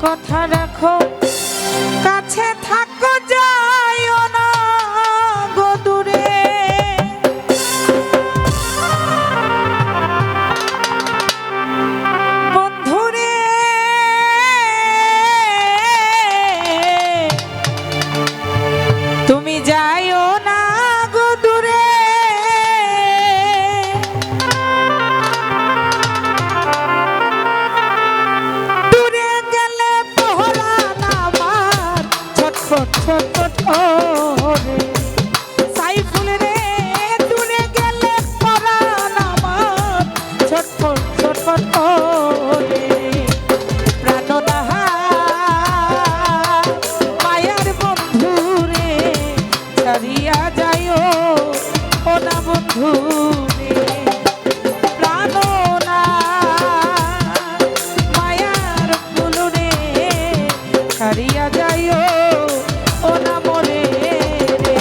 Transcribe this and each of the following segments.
কথা রাখো কাছে থাকো যাইও না গো দূরে বন্ধুরে তুমি যাইও না গো দূরে দূরে গেলে পহরান আমার ছটফট ছটফট ওরে সাইফুল রে দূরে গেলে পহরান আমার ছটফট ছটফট ওরে প্রাণনাহা মায়ার বন্ধু রে ছাড়িয়া যাইও ও না বন্ধু রে প্রাণনা মায়ার ফুল রে ছাড়িয়া যাইও ও না মরে রে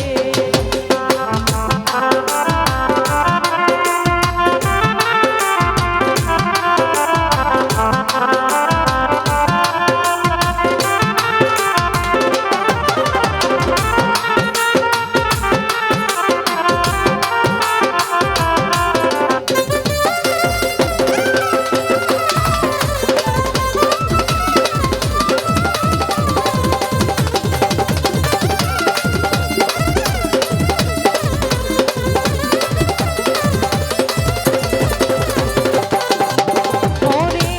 ওরে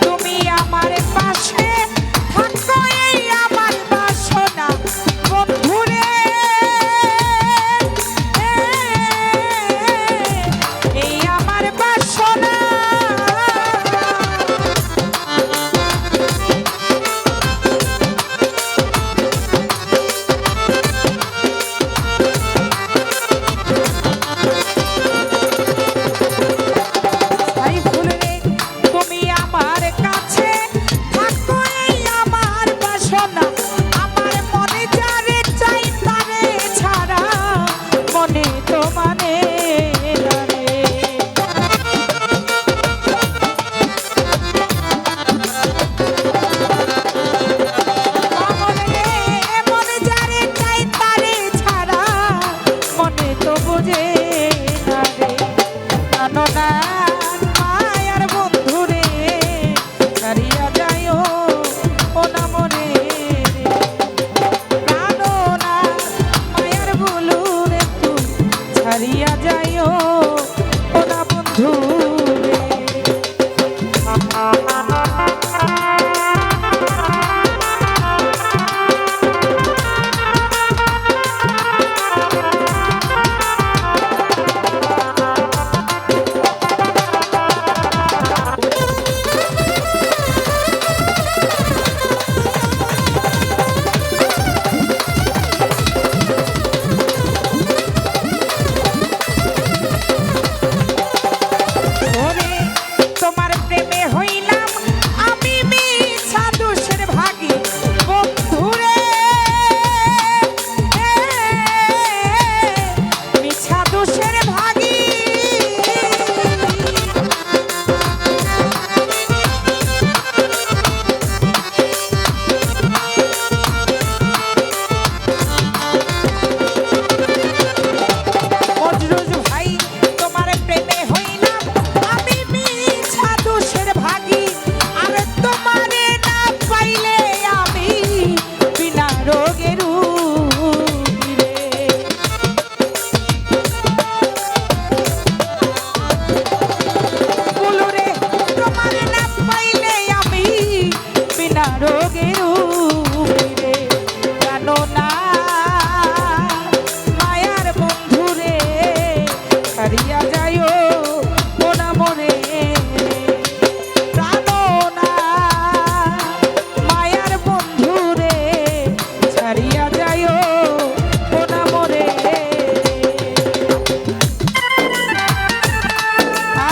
তুমি আমার পাশে থাকো এই আমার বাসনা বন্ধুরে এই আমার বাসনা সাইফুল রে তুমি আমার কাছে থাকো এই আমার বাসনা আমার মনে যারে চাই তারে ছাড়া মনে তো মানে না রে পাগল রে মনে যারে চাই তারে ছাড়া মনে তো বোঝে না রে প্রাণনা মায়ার বন্ধু রে ছাড়িয়া যাইও ও না মরে রে প্রাণনা মায়ার বলু রে তুই ছাড়িয়া যাইও ও না বন্ধু রে ওরে তোমার প্রেমে হইলাম আমি মিছা দোষের ভাগী বন্ধুরে মিছা দোষের ভাগী মজরুজ ভাই তোমার প্রেমে হইলাম আমি মিছা দোষের ভাগী আর তোমারে না পাইলে আমি বিনা রোগের রোগী রে বলো রে তোমারে না পাইলে আমি বিনা রোগের রোগী রে প্রাণনা মায়ার বন্ধু রে ছাড়িয়া যাইও ও না মরে রে প্রাণনা মায়ার বন্ধু রে ছাড়িয়া যাইও ও না মরে রে আ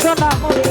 সোনা মোরে